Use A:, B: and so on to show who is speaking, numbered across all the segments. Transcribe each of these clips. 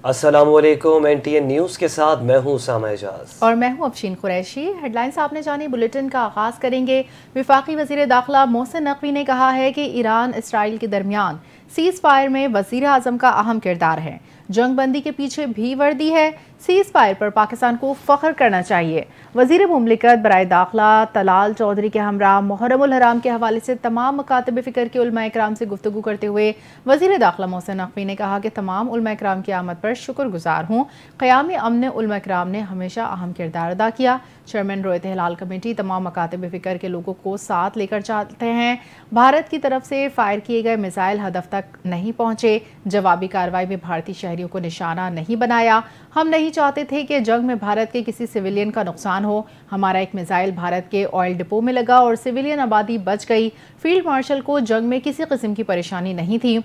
A: السلام علیکم، NTN news کے ساتھ میں ہوں اسامہ اعجاز
B: اور میں ہوں افشین قریشی۔ ہیڈ لائنز آپ نے جانی، بلیٹن کا آغاز کریں گے۔ وفاقی وزیر داخلہ محسن نقوی نے کہا ہے کہ ایران اسرائیل کے درمیان سیز فائر میں وزیر اعظم کا اہم کردار ہے، جنگ بندی کے پیچھے بھی وردی ہے، سیز فائر پر پاکستان کو فخر کرنا چاہیے۔ وزیر مملکت برائے داخلہ طلال چودھری کے ہمراہ محرم الحرام کے حوالے سے تمام مکاتب فکر کے علماء کرام سے گفتگو کرتے ہوئے وزیر داخلہ محسن نقوی نے کہا کہ تمام علماء کرام کی آمد پر شکر گزار ہوں۔ قیام امن علماء کرام نے ہمیشہ اہم کردار ادا کیا۔ چیئرمین رویت ہلال کمیٹی تمام مکاتب فکر کے لوگوں کو ساتھ لے کر چلتے ہیں۔ بھارت کی طرف سے فائر کیے گئے میزائل ہدف تک نہیں پہنچے، جوابی کارروائی میں بھارتی شہریوں کو نشانہ نہیں بنایا۔ ہم نہیں چاہتے تھے کہ جنگ میں بھارت کے کسی سویلین کا نقصان ہو۔ ہمارا ایک میزائل بھارت کے آئل ڈپو میں لگا اور سویلین آبادی بچ گئی۔ فیلڈ مارشل کو جنگ میں کسی قسم کی پریشانی نہیں تھی۔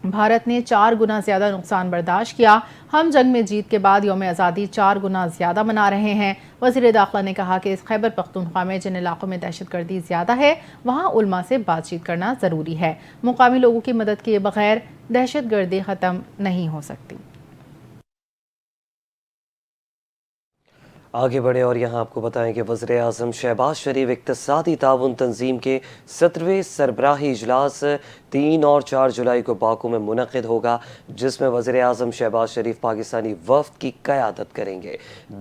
B: بھارت نے 4 گنا زیادہ نقصان برداشت کیا۔ ہم جنگ میں جیت کے بعد یوم آزادی 4 گنا زیادہ منا رہے ہیں۔ وزیر داخلہ نے کہا کہ اس خیبر پختونخوا میں جن علاقوں میں دہشت گردی زیادہ ہے وہاں علماء سے بات چیت کرنا ضروری ہے۔ مقامی لوگوں کی مدد کیے بغیر دہشت گردی ختم نہیں ہو سکتی۔
A: آگے بڑھیں اور یہاں آپ کو بتائیں کہ وزیر اعظم شہباز شریف اقتصادی تعاون تنظیم کے 17ویں سربراہی اجلاس 3 اور 4 جولائی کو باکو میں منعقد ہوگا، جس میں وزیر اعظم شہباز شریف پاکستانی وفد کی قیادت کریں گے۔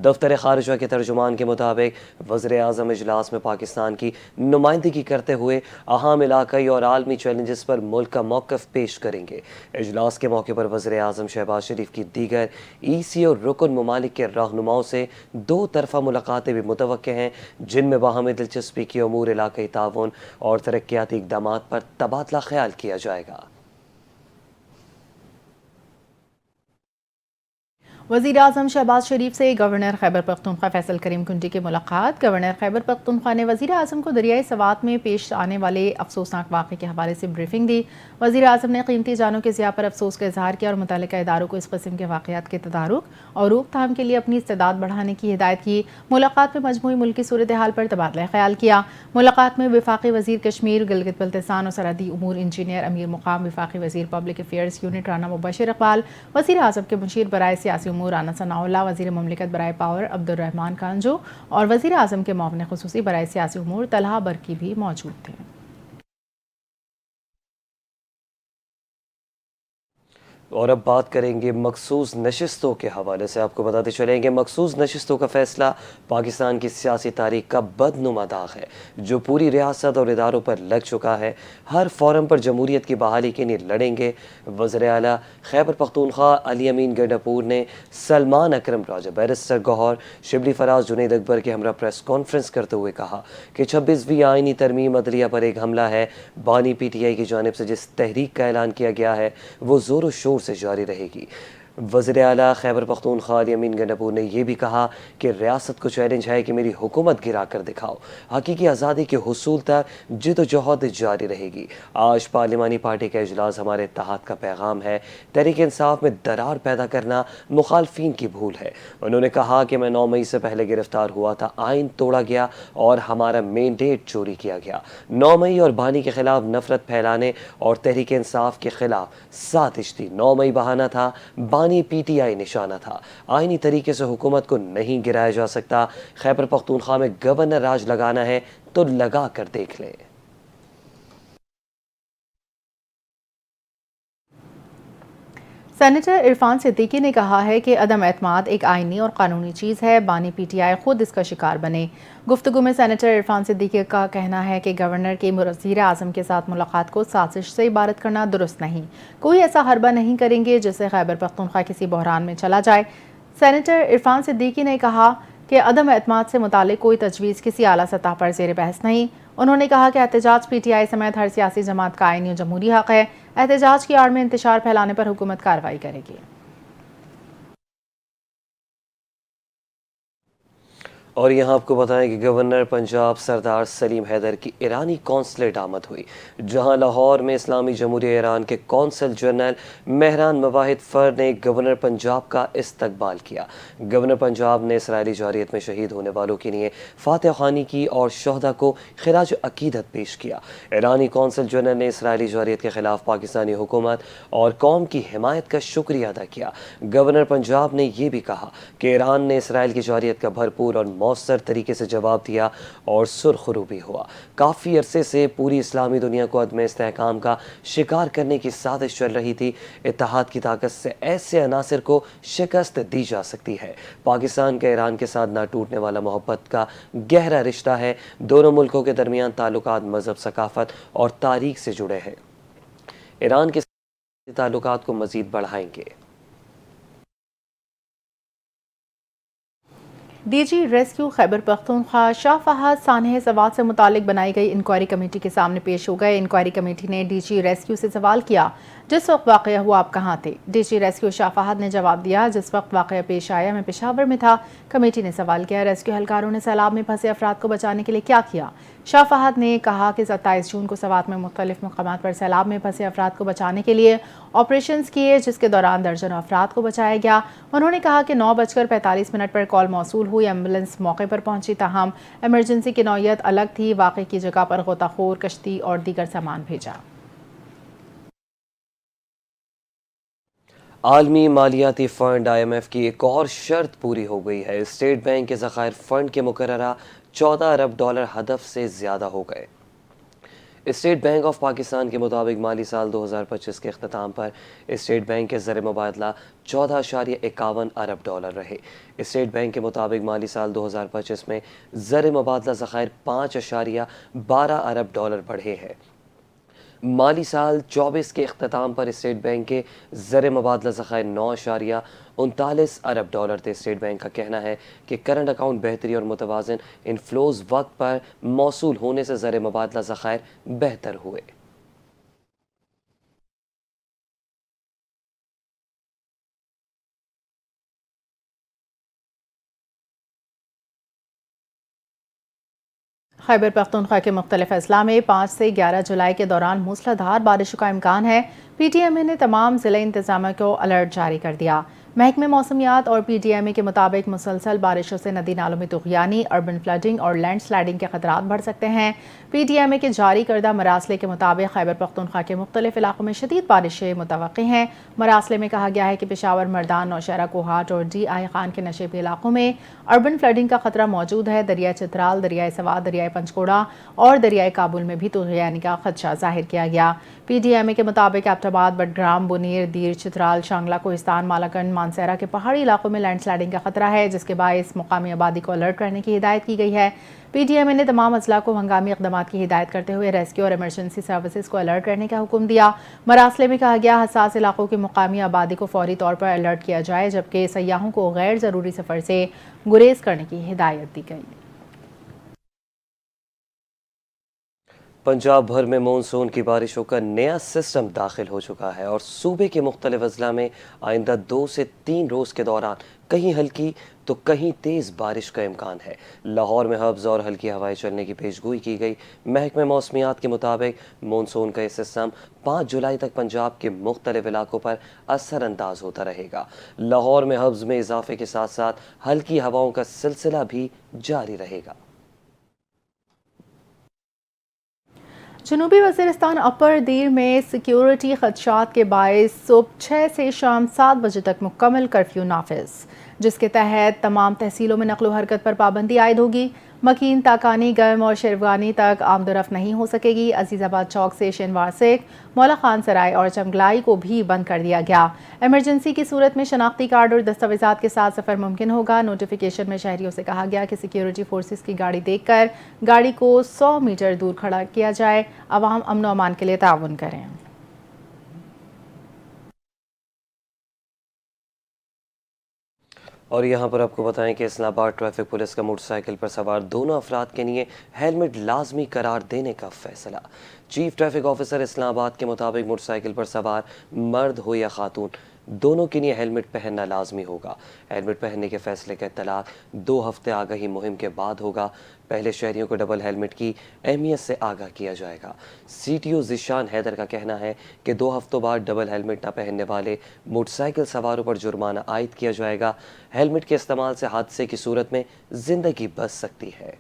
A: دفتر خارجہ کے ترجمان کے مطابق وزیر اعظم اجلاس میں پاکستان کی نمائندگی کرتے ہوئے اہم علاقائی اور عالمی چیلنجز پر ملک کا موقف پیش کریں گے۔ اجلاس کے موقع پر وزیر اعظم شہباز شریف کی دیگر EC اور رکن ممالک کے رہنماؤں سے 2 طرفہ ملاقاتیں بھی متوقع ہیں، جن میں باہمی دلچسپی کے امور، علاقائی تعاون اور ترقیاتی اقدامات پر تبادلہ خیال کیا جائے گا۔
B: وزیر اعظم شہباز شریف سے گورنر خیبر پختونخوا فیصل کریم کنڈی کی ملاقات۔ گورنر خیبر پختونخوا نے وزیر اعظم کو دریائے سوات میں پیش آنے والے افسوسناک واقعے کے حوالے سے بریفنگ دی۔ وزیر اعظم نے قیمتی جانوں کے ضیاع پر افسوس کا اظہار کیا اور متعلقہ اداروں کو اس قسم کے واقعات کے تدارک اور روک تھام کے لیے اپنی استعداد بڑھانے کی ہدایت کی۔ ملاقات میں مجموعی ملکی صورتحال پر تبادلہ خیال کیا۔ ملاقات میں وفاقی وزیر کشمیر، گلگت بلتستان اور سرحدی امور انجینئر امیر مقام، وفاقی وزیر پبلک افیئرز یونٹ رانا مبشر اقبال، وزیر اعظم کے مشیر برائے سیاسی امور رانا ثناء اللہ، وزیر مملکت برائے پاور عبد الرحمان کانجو اور وزیر اعظم کے معاون خصوصی برائے سیاسی امور طلحہ برقی بھی موجود تھے۔
A: اور اب بات کریں گے مخصوص نشستوں کے حوالے سے۔ آپ کو بتاتے چلیں کہ مخصوص نشستوں کا فیصلہ پاکستان کی سیاسی تاریخ کا بدنما داغ ہے جو پوری ریاست اور اداروں پر لگ چکا ہے۔ ہر فورم پر جمہوریت کی بحالی کے لیے لڑیں گے۔ وزیر اعلیٰ خیبر پختونخوا علی امین گنڈاپور نے سلمان اکرم راجہ، بیرسٹر گوہر شبلی فراز، جنید اکبر کے ہمراہ پریس کانفرنس کرتے ہوئے کہا کہ 26ویں آئینی ترمیم عدلیہ پر ایک حملہ ہے۔ بانی PTI کی جانب سے جس تحریک کا اعلان کیا گیا ہے وہ زور و شور سے جاری رہے گی۔ وزیر اعلیٰ خیبر پختونخوا علی امین گنڈاپور نے یہ بھی کہا کہ ریاست کو چیلنج ہے کہ میری حکومت گرا کر دکھاؤ۔ حقیقی آزادی کے حصول تک جد و جہد جاری رہے گی۔ آج پارلیمانی پارٹی کا اجلاس ہمارے اتحاد کا پیغام ہے۔ تحریک انصاف میں درار پیدا کرنا مخالفین کی بھول ہے۔ انہوں نے کہا کہ میں 9 مئی سے پہلے گرفتار ہوا تھا، آئین توڑا گیا اور ہمارا مینڈیٹ چوری کیا گیا۔ 9 مئی اور بانی کے خلاف نفرت پھیلانے اور تحریک انصاف کے خلاف سازش تھی۔ 9 مئی بہانہ تھا، بانی PTI نشانہ تھا۔ آئینی طریقے سے حکومت کو نہیں گرایا جا سکتا۔ خیبر پختونخوا میں گورنر راج لگانا ہے تو لگا کر دیکھ لیں۔
B: سینیٹر عرفان صدیقی نے کہا ہے کہ عدم اعتماد ایک آئینی اور قانونی چیز ہے، بانی PTI خود اس کا شکار بنے۔ گفتگو میں سینیٹر عرفان صدیقی کا کہنا ہے کہ گورنر کی وزیر اعظم کے ساتھ ملاقات کو سازش سے عبارت کرنا درست نہیں۔ کوئی ایسا حربہ نہیں کریں گے جس سے خیبر پختونخوا کسی بحران میں چلا جائے۔ سینیٹر عرفان صدیقی نے کہا کہ عدم اعتماد سے متعلق کوئی تجویز کسی اعلیٰ سطح پر زیر بحث نہیں۔ انہوں نے کہا کہ احتجاج PTI سمیت ہر سیاسی جماعت کا آئینی و جمہوری حق ہے۔ احتجاج کی آڑ میں انتشار پھیلانے پر حکومت کارروائی کرے گی۔
A: اور یہاں آپ کو بتائیں کہ گورنر پنجاب سردار سلیم حیدر کی ایرانی قونصلیٹ آمد ہوئی، جہاں لاہور میں اسلامی جمہوریہ ایران کے قونصل جنرل مہران مواحد فر نے گورنر پنجاب کا استقبال کیا۔ گورنر پنجاب نے اسرائیلی جارحیت میں شہید ہونے والوں کے لیے فاتح خوانی کی اور شہداء کو خراج عقیدت پیش کیا۔ ایرانی قونصل جنرل نے اسرائیلی جارحیت کے خلاف پاکستانی حکومت اور قوم کی حمایت کا شکریہ ادا کیا۔ گورنر پنجاب نے یہ بھی کہا کہ ایران نے اسرائیل کی جارحیت کا بھرپور اور مؤثر طریقے سے جواب دیا اور سرخرو بھی ہوا۔ کافی عرصے سے پوری اسلامی دنیا کو عدم استحکام کا شکار کرنے کی سازش چل رہی تھی۔ اتحاد کی طاقت سے ایسے عناصر کو شکست دی جا سکتی ہے۔ پاکستان کا ایران کے ساتھ نہ ٹوٹنے والا محبت کا گہرا رشتہ ہے۔ دونوں ملکوں کے درمیان تعلقات مذہب، ثقافت اور تاریخ سے جڑے ہیں۔ ایران کے تعلقات کو مزید بڑھائیں گے۔
B: D G rescue Khyber Pakhtunkhwa شاہ فہد سانحہ سوات سے متعلق بنائی گئی انکوائری کمیٹی کے سامنے پیش ہو گئے۔ انکوائری کمیٹی نے ڈی جی ریسکیو سے سوال کیا، جس وقت واقعہ ہوا آپ کہاں تھے؟ ڈی جی ریسکیو شاہ فہد نے جواب دیا، جس وقت واقعہ پیش آیا میں پشاور میں تھا۔ کمیٹی نے سوال کیا، ریسکیو اہلکاروں نے سیلاب میں پھنسے افراد کو بچانے کے لیے کیا کیا؟ شاہ فہد نے کہا کہ 27 جون کو سوات میں مختلف مقامات پر سیلاب میں پھنسے افراد کو بچانے کے لیے آپریشنز کیے، جس کے دوران درجنوں افراد کو بچایا گیا۔ انہوں نے کہا کہ 9:45 پر کال موصول ہوئی، ایمبولینس موقع پر پہنچی، تاہم ایمرجنسی کی نوعیت الگ تھی۔ واقعے کی جگہ پر غوطہ خور، کشتی اور دیگر سامان بھیجا۔
A: عالمی مالیاتی فنڈ IMF کی ایک اور شرط پوری ہو گئی ہے۔ اسٹیٹ بینک کے ذخائر فنڈ کے مقررہ $14 ارب ہدف سے زیادہ ہو گئے۔ اسٹیٹ بینک آف پاکستان کے مطابق مالی سال 2025 کے اختتام پر اسٹیٹ بینک کے زر مبادلہ $14.51 ارب رہے۔ اسٹیٹ بینک کے مطابق مالی سال 2025 میں زر مبادلہ ذخائر $5.12 ارب بڑھے ہیں۔ مالی سال 24 کے اختتام پر اسٹیٹ بینک کے زر مبادلہ ذخائر $9.39 ارب تھے۔ اسٹیٹ بینک کا کہنا ہے کہ کرنٹ اکاؤنٹ بہتری اور متوازن انفلوز وقت پر موصول ہونے سے زر مبادلہ ذخائر بہتر ہوئے۔
B: خیبر پختونخوا کے مختلف اضلاع میں 5 سے 11 جولائی کے دوران موسلادھار بارشوں کا امکان ہے۔ پی ٹی ایم اے نے تمام ضلعی انتظامیہ کو الرٹ جاری کر دیا۔ محکمہ موسمیات اور پی ٹی ایم اے کے مطابق مسلسل بارشوں سے ندی نالوں میں طغیانی، اربن فلڈنگ اور لینڈ سلائڈنگ کے خطرات بڑھ سکتے ہیں۔ پی ٹی ایم اے کے جاری کردہ مراسلے کے مطابق خیبر پختونخوا کے مختلف علاقوں میں شدید بارشیں متوقع ہیں۔ مراسلے میں کہا گیا ہے کہ پشاور، مردان، نوشہرہ، کوہاٹ اور ڈی آئی خان کے نشیبی علاقوں میں اربن فلڈنگ کا خطرہ موجود ہے۔ دریائے چترال، دریائے سوات، دریائے پنچکوڑا اور دریائے کابل میں بھی طغیانی کا خدشہ ظاہر کیا گیا۔ پی ڈی ایم اے کے مطابق ایبٹ آباد، بٹگرام، بنیر، دیر، چترال، شانگلہ، کوہستان، مالاکنڈ، مانسہرہ کے پہاڑی علاقوں میں لینڈ سلائڈنگ کا خطرہ ہے، جس کے باعث مقامی آبادی کو الرٹ کرنے کی ہدایت کی گئی ہے۔ پی ڈی ایم اے نے تمام اضلاع کو ہنگامی اقدامات کی ہدایت کرتے ہوئے ریسکیو اور ایمرجنسی سروسز کو الرٹ کرنے کا حکم دیا۔ مراسلے میں کہا گیا حساس علاقوں کی مقامی آبادی کو فوری طور پر الرٹ کیا جائے، جبکہ سیاحوں کو غیر ضروری سفر سے گریز کرنے کی ہدایت دی گئی۔
A: پنجاب بھر میں مونسون کی بارشوں کا نیا سسٹم داخل ہو چکا ہے اور صوبے کے مختلف اضلاع میں آئندہ 2 سے 3 روز کے دوران کہیں ہلکی تو کہیں تیز بارش کا امکان ہے۔ لاہور میں ہبز اور ہلکی ہوائیں چلنے کی پیشگوئی کی گئی۔ محکمہ موسمیات کے مطابق مونسون کا یہ سسٹم 5 جولائی تک پنجاب کے مختلف علاقوں پر اثر انداز ہوتا رہے گا۔ لاہور میں ہبز میں اضافے کے ساتھ ساتھ ہلکی ہواؤں کا سلسلہ بھی جاری رہے گا۔
B: جنوبی وزیرستان اپر دیر میں سیکیورٹی خدشات کے باعث صبح 6 سے شام 7 بجے تک مکمل کرفیو نافذ، جس کے تحت تمام تحصیلوں میں نقل و حرکت پر پابندی عائد ہوگی۔ مکین، تاکانی، گرم اور شیروانی تک آمد و رفت نہیں ہو سکے گی۔ عزیز آباد چوک سے شینوار سیک، مولا خان سرائے اور چمگلائی کو بھی بند کر دیا گیا۔ ایمرجنسی کی صورت میں شناختی کارڈ اور دستاویزات کے ساتھ سفر ممکن ہوگا۔ نوٹیفیکیشن میں شہریوں سے کہا گیا کہ سیکیورٹی فورسز کی گاڑی دیکھ کر گاڑی کو 100 میٹر دور کھڑا کیا جائے۔ عوام امن و امان کے لیے تعاون کریں۔
A: اور یہاں پر آپ کو بتائیں کہ اسلام آباد ٹریفک پولیس کا موٹر سائیکل پر سوار دونوں افراد کے لیے ہیلمٹ لازمی قرار دینے کا فیصلہ۔ چیف ٹریفک آفیسر اسلام آباد کے مطابق موٹر سائیکل پر سوار مرد ہو یا خاتون دونوں کے لیے ہیلمٹ پہننا لازمی ہوگا۔ ہیلمٹ پہننے کے فیصلے کا اطلاع 2 ہفتے آگاہی مہم کے بعد ہوگا۔ پہلے شہریوں کو ڈبل ہیلمٹ کی اہمیت سے آگاہ کیا جائے گا۔ C T O Zeeshan Haider کا کہنا ہے کہ 2 ہفتوں بعد ڈبل ہیلمٹ نہ پہننے والے موٹر سائیکل سواروں پر جرمانہ عائد کیا جائے گا۔ ہیلمٹ کے استعمال سے حادثے کی صورت میں زندگی بچ سکتی ہے۔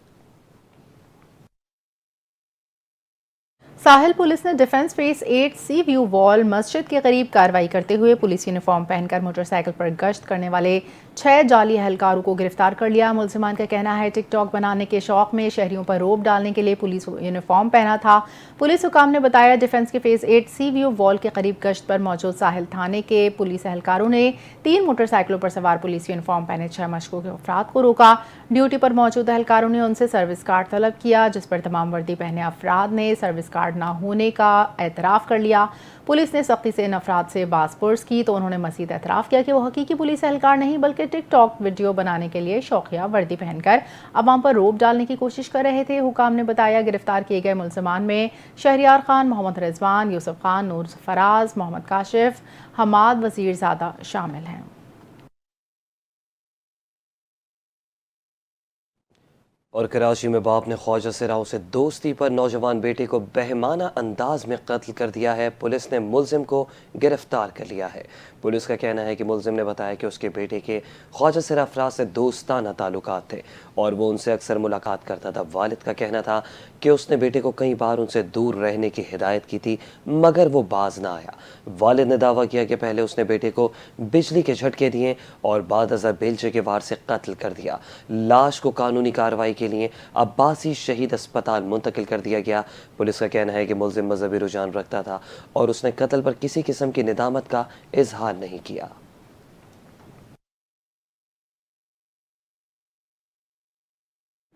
B: ساحل پولیس نے ڈیفنس فیس 8 سی ویو وال مسجد کے قریب کارروائی کرتے ہوئے پولیس یونیفارم پہن کر موٹر سائیکل پر گشت کرنے والے 6 جعلی اہلکاروں کو گرفتار کر لیا۔ ملزمان کا کہنا ہے ٹک ٹاک بنانے کے شوق میں شہریوں پر روب ڈالنے کے لیے پولیس یونیفارم پہنا تھا۔ پولیس حکام نے بتایا ڈیفنس کے فیس 8 سی ویو وال کے قریب گشت پر موجود ساحل تھانے کے پولیس اہلکاروں نے 3 موٹر سائیکلوں پر سوار پولیس یونیفارم پہنے 6 مشکوک افراد کو روکا۔ ڈیوٹی پر موجود اہلکاروں نے ان سے سروس کارڈ طلب کیا، جس پر تمام وردی پہنے افراد نے سروس کارڈ نہ ہونے کا اعتراف کر لیا۔ پولیس نے سختی سے ان افراد سے باز پرس کی تو انہوں نے مزید اعتراف کیا کہ وہ حقیقی پولیس اہلکار نہیں بلکہ ٹک ٹاک ویڈیو بنانے کے لیے شوقیہ وردی پہن کر عوام پر روب ڈالنے کی کوشش کر رہے تھے۔ حکام نے بتایا گرفتار کیے گئے ملزمان میں شہریار خان، محمد رضوان، یوسف خان، نور فراز، محمد کاشف، حماد وزیر زادہ شامل ہیں۔
A: اور کراچی میں باپ نے خواجہ سراؤ سے دوستی پر نوجوان بیٹے کو بہیمانہ انداز میں قتل کر دیا ہے۔ پولیس نے ملزم کو گرفتار کر لیا ہے۔ پولیس کا کہنا ہے کہ ملزم نے بتایا کہ اس کے بیٹے کے خواجہ سرا افراد سے دوستانہ تعلقات تھے اور وہ ان سے اکثر ملاقات کرتا تھا۔ والد کا کہنا تھا کہ اس نے بیٹے کو کئی بار ان سے دور رہنے کی ہدایت کی تھی مگر وہ باز نہ آیا۔ والد نے دعویٰ کیا کہ پہلے اس نے بیٹے کو بجلی کے جھٹکے دیے اور بعد ازاں بیلچے کے وار سے قتل کر دیا۔ لاش کو قانونی کارروائی کے لیے عباسی شہید اسپتال منتقل کر دیا گیا۔ پولیس کا کہنا ہے کہ ملزم مذہبی رجحان رکھتا تھا اور اس نے قتل پر کسی قسم کی ندامت کا اظہار نہیں کیا۔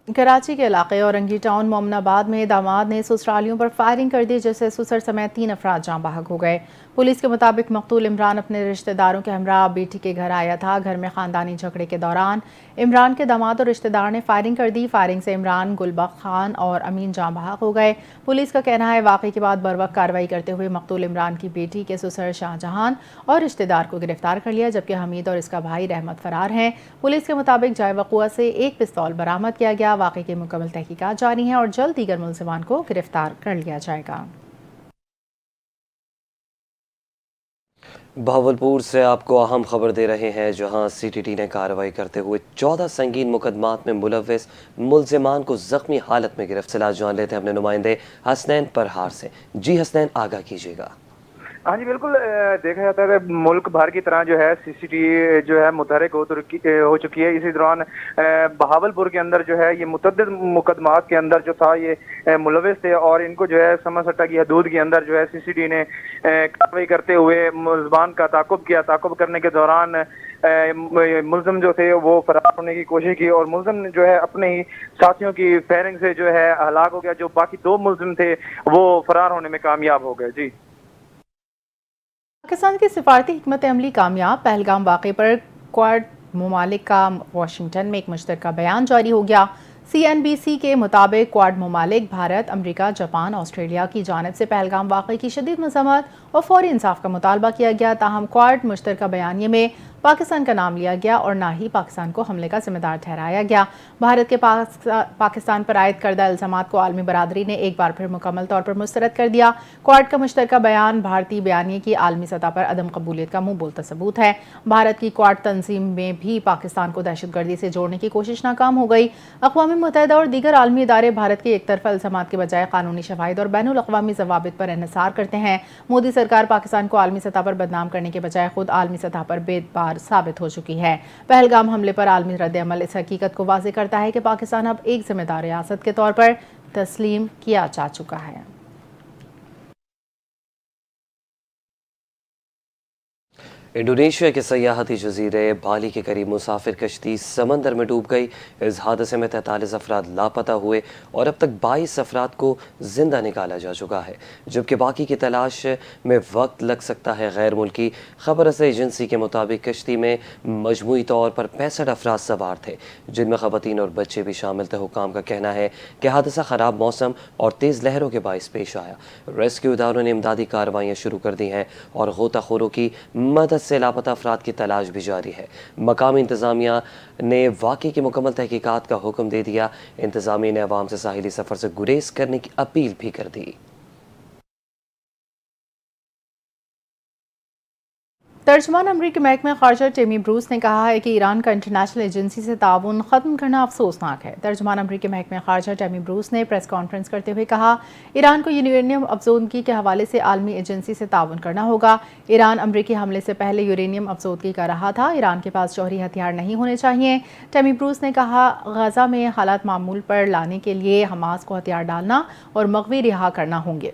B: کراچی کے علاقے اورنگی ٹاؤن مومن آباد میں داماد نے سسرالیوں پر فائرنگ کر دی جس سے سسر سمیت 3 افراد جاں بحق ہو گئے۔ پولیس کے مطابق مقتول عمران اپنے رشتہ داروں کے ہمراہ بیٹی کے گھر آیا تھا۔ گھر میں خاندانی جھگڑے کے دوران عمران کے داماد اور رشتہ دار نے فائرنگ کر دی۔ فائرنگ سے عمران، گلبخ خان اور امین جاں بحق ہو گئے۔ پولیس کا کہنا ہے واقعے کے بعد بروقت کارروائی کرتے ہوئے مقتول عمران کی بیٹی کے سسر شاہ جہان اور رشتہ دار کو گرفتار کر لیا جبکہ حمید اور اس کا بھائی رحمت فرار ہیں۔ پولیس کے مطابق جائے وقوع سے 1 پستول برآمد کیا گیا۔ واقعے کی مکمل تحقیقات جاری ہیں اور جلد دیگر ملزمان کو گرفتار کر لیا جائے گا۔
A: بہاولپور سے آپ کو اہم خبر دے رہے ہیں جہاں سی ٹی ٹی نے کارروائی کرتے ہوئے 14 سنگین مقدمات میں ملوث ملزمان کو زخمی حالت میں گرفتار جان لیتے ہیں اپنے نمائندے حسنین پرہار سے۔ جی حسنین، آگاہ کیجیے گا۔
C: ہاں جی بالکل، دیکھا جاتا ہے کہ ملک بھر کی طرح جو ہے سی سی ٹی جو ہے متحرک ہو چکی ہے۔ اسی دوران بہاولپور کے اندر جو ہے یہ متعدد مقدمات کے اندر جو تھا یہ ملوث تھے اور ان کو جو ہے سما سٹا کی حدود کے اندر جو ہے سی سی ٹی نے کارروائی کرتے ہوئے ملزمان کا تعاقب کیا۔ تعاقب کرنے کے دوران ملزم جو تھے وہ فرار ہونے کی کوشش کی اور ملزم جو ہے اپنے ہی ساتھیوں کی فائرنگ سے جو ہے ہلاک ہو گیا۔ جو باقی 2 ملزم تھے وہ فرار ہونے میں کامیاب ہو گئے۔ جی،
B: پاکستان کی سفارتی حکمت عملی کامیاب۔ پہلگام واقعے پر کوارڈ ممالک کا واشنگٹن میں ایک مشترکہ بیان جاری ہو گیا۔ سی این بی سی کے مطابق کوارڈ ممالک بھارت، امریکہ، جاپان، آسٹریلیا کی جانب سے پہلگام واقعے کی شدید مذمت اور فوری انصاف کا مطالبہ کیا گیا۔ تاہم کوارڈ مشترکہ بیانیے میں پاکستان کا نام لیا گیا اور نہ ہی پاکستان کو حملے کا ذمہ دار ٹھہرایا گیا۔ بھارت کے پاکستان پر عائد کردہ الزامات کو عالمی برادری نے ایک بار پھر مکمل طور پر مسترد کر دیا۔ کوارڈ کا مشترکہ بیان بھارتی بیانیے کی عالمی سطح پر عدم قبولیت کا منہ بولتا ثبوت ہے۔ بھارت کی کوارڈ تنظیم میں بھی پاکستان کو دہشت گردی سے جوڑنے کی کوشش ناکام ہو گئی۔ اقوام متحدہ اور دیگر عالمی ادارے بھارت کے ایک طرفہ الزامات کے بجائے قانونی شواہد اور بین الاقوامی ضوابط پر انحصار کرتے ہیں۔ مودی سرکار پاکستان کو عالمی سطح پر بدنام کرنے کے بجائے خود عالمی سطح پر بے بار ثابت ہو چکی ہے۔ پہلگام حملے پر عالمی رد عمل اس حقیقت کو واضح کرتا ہے کہ پاکستان اب ایک ذمہ دار ریاست کے طور پر تسلیم کیا جا چکا ہے۔
A: انڈونیشیا کے سیاحتی جزیرے بالی کے قریب مسافر کشتی سمندر میں ڈوب گئی۔ اس حادثے میں 43 افراد لاپتہ ہوئے اور اب تک 22 افراد کو زندہ نکالا جا چکا ہے جبکہ باقی کی تلاش میں وقت لگ سکتا ہے۔ غیر ملکی خبر رساں ایجنسی کے مطابق کشتی میں مجموعی طور پر 65 افراد سوار تھے جن میں خواتین اور بچے بھی شامل تھے۔ حکام کا کہنا ہے کہ حادثہ خراب موسم اور تیز لہروں کے باعث پیش آیا۔ ریسکیو اداروں نے امدادی کارروائیاں شروع کر دی ہیں اور غوطہ خوروں کی مدد سے لاپتہ افراد کی تلاش بھی جاری ہے۔ مقامی انتظامیہ نے واقعے کی مکمل تحقیقات کا حکم دے دیا۔ انتظامیہ نے عوام سے ساحلی سفر سے گریز کرنے کی اپیل بھی کر دی۔
B: ترجمان امریکی محکمہ خارجہ ٹیمی بروس نے کہا ہے کہ ایران کا انٹرنیشنل ایجنسی سے تعاون ختم کرنا افسوسناک ہے۔ ترجمان امریکی محکمہ خارجہ ٹیمی بروس نے پریس کانفرنس کرتے ہوئے کہا، ایران کو یورینیم افزودگی کے حوالے سے عالمی ایجنسی سے تعاون کرنا ہوگا۔ ایران امریکی حملے سے پہلے یورینیم افزودگی کر رہا تھا۔ ایران کے پاس جوہری ہتھیار نہیں ہونے چاہیے۔ ٹیمی بروس نے کہا، غزہ میں حالات معمول پر لانے کے لیے حماس کو ہتھیار ڈالنا اور مغوی رہا کرنا ہوں گے۔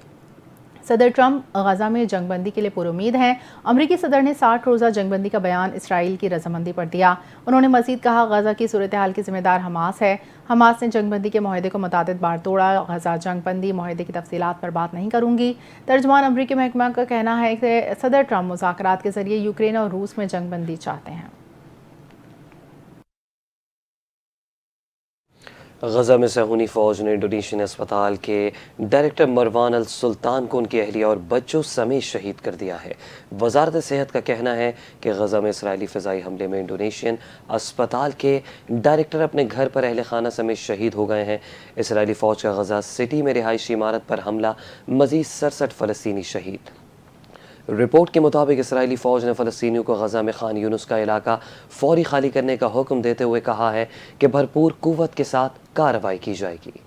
B: صدر ٹرمپ غزہ میں جنگ بندی کے لیے پر امید ہیں۔ امریکی صدر نے 60 روزہ جنگ بندی کا بیان اسرائیل کی رضامندی پر دیا۔ انہوں نے مزید کہا، غزہ کی صورتحال کی ذمہ دار حماس ہے۔ حماس نے جنگ بندی کے معاہدے کو متعدد بار توڑا۔ غزہ جنگ بندی معاہدے کی تفصیلات پر بات نہیں کروں گی۔ ترجمان امریکی محکمہ کا کہنا ہے کہ صدر ٹرمپ مذاکرات کے ذریعے یوکرین اور روس میں جنگ بندی چاہتے ہیں۔
A: غزہ میں صہیونی فوج نے انڈونیشین اسپتال کے ڈائریکٹر مروان السلطان کو ان کی اہلیہ اور بچوں سمیت شہید کر دیا ہے۔ وزارت صحت کا کہنا ہے کہ غزہ میں اسرائیلی فضائی حملے میں انڈونیشین اسپتال کے ڈائریکٹر اپنے گھر پر اہل خانہ سمیت شہید ہو گئے ہیں۔ اسرائیلی فوج کا غزہ سٹی میں رہائشی عمارت پر حملہ، مزید 67 فلسطینی شہید۔ رپورٹ کے مطابق اسرائیلی فوج نے فلسطینیوں کو غزہ میں خان یونس کا علاقہ فوری خالی کرنے کا حکم دیتے ہوئے کہا ہے کہ بھرپور قوت کے ساتھ کارروائی کی جائے گی۔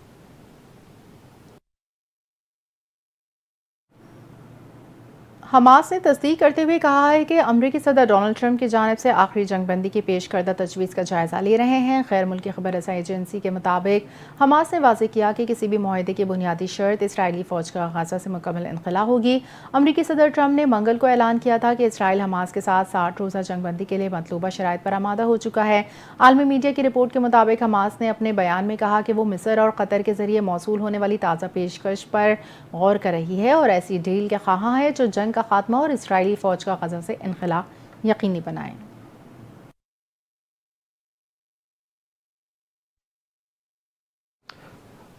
B: حماس نے تصدیق کرتے ہوئے کہا ہے کہ امریکی صدر ڈونلڈ ٹرمپ کی جانب سے آخری جنگ بندی کی پیش کردہ تجویز کا جائزہ لے رہے ہیں۔ غیر ملکی خبر رساں ایجنسی کے مطابق حماس نے واضح کیا کہ کسی بھی معاہدے کی بنیادی شرط اسرائیلی فوج کا غزہ سے مکمل انخلاء ہوگی۔ امریکی صدر ٹرمپ نے منگل کو اعلان کیا تھا کہ اسرائیل حماس کے ساتھ 60 روزہ جنگ بندی کے لیے مطلوبہ شرائط پر آمادہ ہو چکا ہے۔ عالمی میڈیا کی رپورٹ کے مطابق حماس نے اپنے بیان میں کہا کہ وہ مصر اور قطر کے ذریعے موصول ہونے والی تازہ پیشکش پر غور کر رہی ہے اور ایسی ڈیل کے خواہاں ہے جو جنگ کا خاتمہ اور اسرائیلی فوج کا غزہ سے انخلاء یقینی بنائیں۔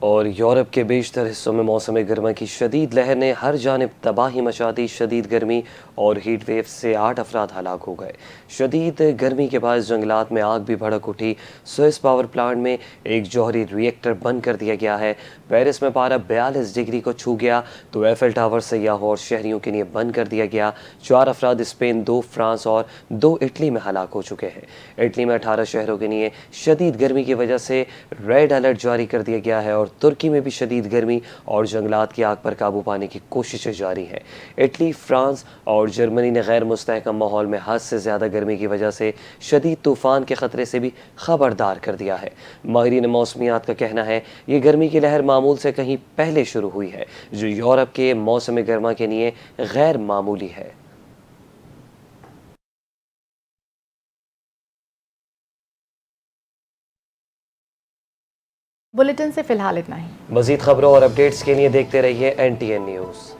A: اور یورپ کے بیشتر حصوں میں موسم گرما کی شدید لہر نے ہر جانب تباہی مچا دی۔ شدید گرمی اور ہیٹ ویو سے 8 افراد ہلاک ہو گئے۔ شدید گرمی کے باعث جنگلات میں آگ بھی بھڑک اٹھی۔ سوئس پاور پلانٹ میں ایک جوہری ری ایکٹر بند کر دیا گیا ہے۔ پیرس میں پارہ 42 ڈگری کو چھو گیا تو ایفل ٹاور سیاحوں اور شہریوں کے لیے بند کر دیا گیا۔ 4 افراد اسپین، 2 فرانس اور 2 اٹلی میں ہلاک ہو چکے ہیں۔ اٹلی میں 18 شہروں کے لیے شدید گرمی کی وجہ سے ریڈ الرٹ جاری کر دیا گیا ہے اور ترکی میں بھی شدید گرمی اور جنگلات کی آگ پر قابو پانے کی کوششیں جاری ہیں۔ اٹلی، فرانس اور جرمنی نے غیر مستحکم ماحول میں حد سے زیادہ گرمی کی وجہ سے شدید طوفان کے خطرے سے بھی خبردار کر دیا ہے۔ ماہرین موسمیات کا کہنا ہے یہ گرمی کی لہر معمول سے کہیں پہلے شروع ہوئی ہے، جو یورپ کے موسم گرما کے لیے غیر معمولی ہے۔
B: بلیٹن سے فی الحال اتنا ہی۔
A: مزید خبروں اور اپڈیٹس کے لیے دیکھتے رہیے NTN نیوز۔